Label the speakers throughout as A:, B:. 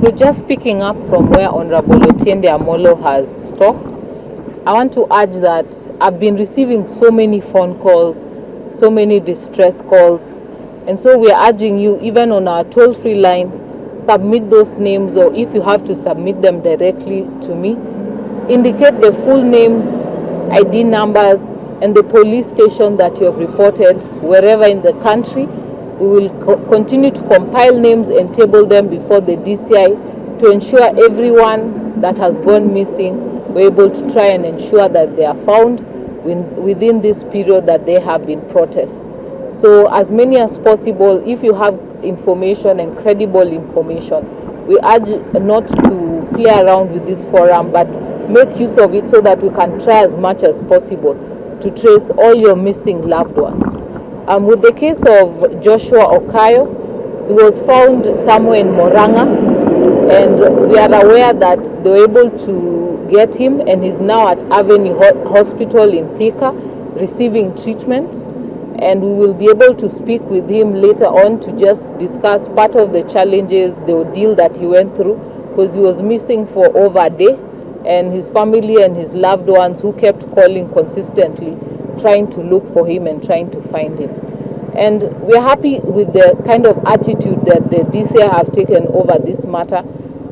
A: So just picking up from where Honorable Otiende Amolo has stopped, I want to urge that I've been receiving so many phone calls, so many distress calls, and so we are urging you, even on our toll-free line, submit those names, or if you have to submit them directly to me, indicate the full names, ID numbers, and the police station that you have reported wherever in the country. We will continue to compile names and table them before the DCI to ensure everyone that has gone missing, we're able to try and ensure that they are found within this period that they have been protested. So as many as possible, if you have information and credible information, we urge not to play around with this forum, but make use of it so that we can try as much as possible to trace all your missing loved ones. With the case of Joshua Okayo, he was found somewhere in Moranga, and we are aware that they were able to get him, and he's now at Avenue Hospital in Thika receiving treatment. And we will be able to speak with him later on to just discuss part of the challenges, the ordeal that he went through, because he was missing for over a day, and his family and his loved ones who kept calling consistently, trying to look for him and trying to find him. And we're happy with the kind of attitude that the DCI have taken over this matter,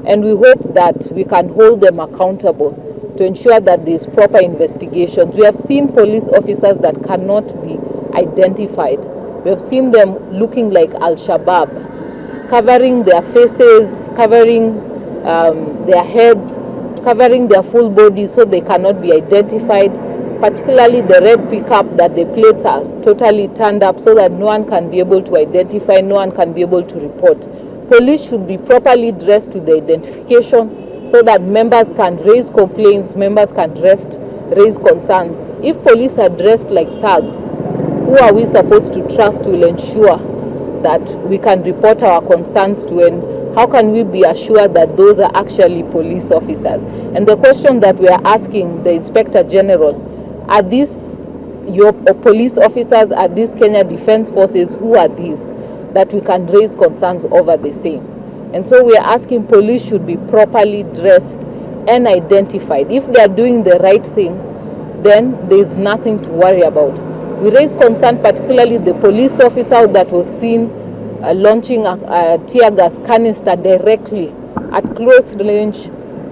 A: and we hope that we can hold them accountable to ensure that there's proper investigations. We have seen police officers that cannot be identified. We have seen them looking like Al-Shabaab, covering their faces, covering their heads, covering their full bodies so they cannot be identified, particularly the red pickup that the plates are totally turned up so that no one can be able to identify, no one can be able to report. Police should be properly dressed with the identification so that members can raise complaints, members can raise concerns. If police are dressed like thugs, who are we supposed to trust will ensure that we can report our concerns to, and how can we be assured that those are actually police officers? And the question that we are asking the Inspector General, are these your police officers, are these Kenya Defense Forces, who are these, that we can raise concerns over the same? And so we are asking police should be properly dressed and identified. If they are doing the right thing, then there is nothing to worry about. We raise concern, particularly the police officer that was seen launching a tear gas canister directly at close range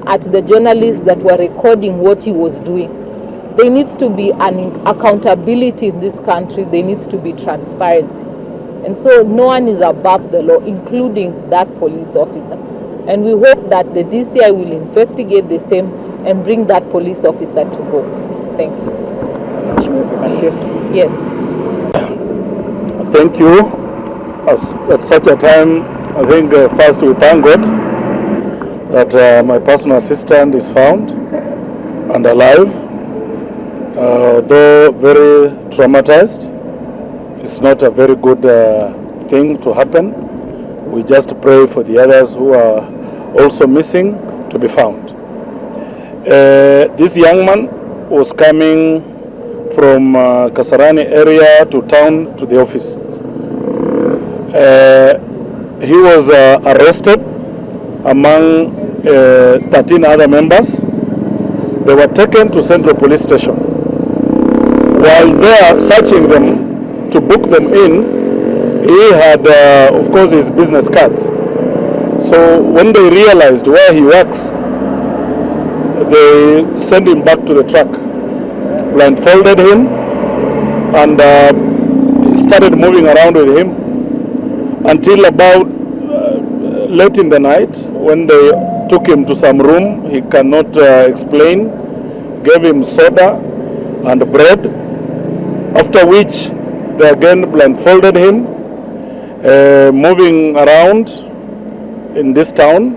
A: at the journalists that were recording what he was doing. There needs to be an accountability in this country. There needs to be transparency. And so no one is above the law, including that police officer. And we hope that the DCI will investigate the same and bring that police officer to book. Thank you. Yes.
B: Thank you. At such a time, I think first we thank God that my personal assistant is found and alive. Though very traumatized, it's not a very good thing to happen. We just pray for the others who are also missing to be found. This young man was coming from Kasarani area to town to the office. He was arrested among 13 other members. They were taken to Central Police Station. While there searching them to book them in, he had, of course, his business cards. So when they realized where he works, they sent him back to the truck, blindfolded him, and started moving around with him until about late in the night, when they took him to some room he cannot explain, gave him soda and bread, after which they again blindfolded him, moving around in this town,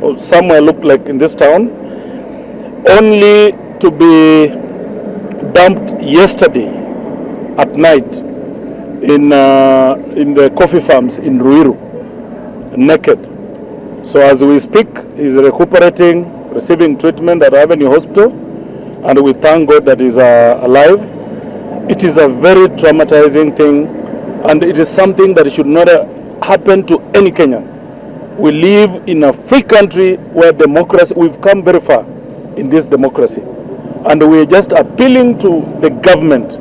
B: or somewhere looked like in this town, only to be dumped yesterday at night in the coffee farms in Ruiru, naked. So as we speak, he's recuperating, receiving treatment at Avenue Hospital, and we thank God that he's alive. It is a very traumatizing thing, and it is something that should not happen to any Kenyan. We live in a free country where democracy, we've come very far in this democracy. And we're just appealing to the government.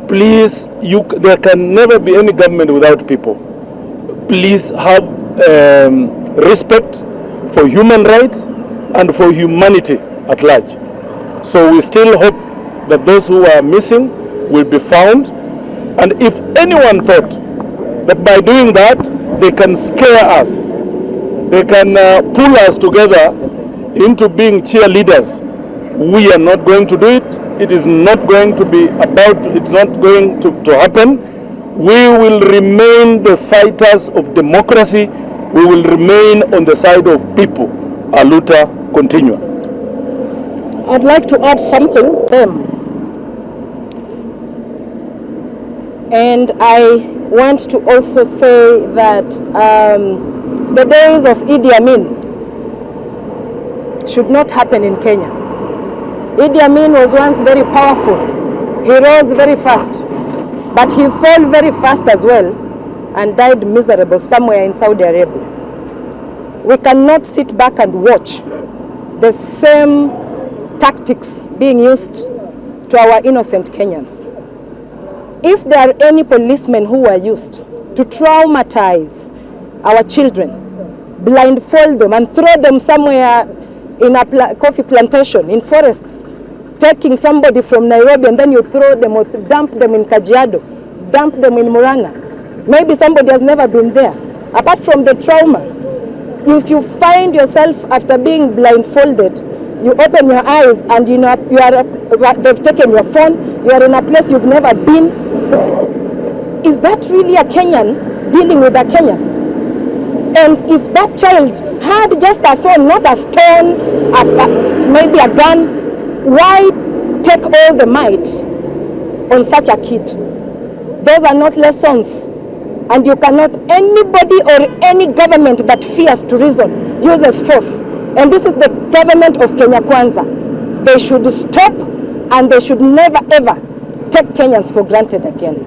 B: Please, there can never be any government without people. Please have respect for human rights and for humanity at large. So we still hope that those who are missing will be found. And if anyone thought that by doing that, they can scare us, they can pull us together into being cheerleaders, we are not going to do it. It is not going to be it's not going to happen. We will remain the fighters of democracy. We will remain on the side of people. Aluta continua.
C: I'd like to add something. And I want to also say that the days of Idi Amin should not happen in Kenya. Idi Amin was once very powerful. He rose very fast, but he fell very fast as well and died miserable somewhere in Saudi Arabia. We cannot sit back and watch the same tactics being used to our innocent Kenyans. If there are any policemen who are used to traumatize our children, blindfold them and throw them somewhere in a coffee plantation, in forests, taking somebody from Nairobi and then you throw them or dump them in Kajiado, dump them in Murang'a. Maybe somebody has never been there. Apart from the trauma, if you find yourself after being blindfolded, you open your eyes and they've taken your phone, you are in a place you've never been. Is that really a Kenyan dealing with a Kenyan? And if that child had just a phone, not a stone, maybe a gun, why take all the might on such a kid? Those are not lessons. And you cannot, anybody or any government that fears to reason uses force. And this is the government of Kenya Kwanza. They should stop and they should never ever take Kenyans for granted again.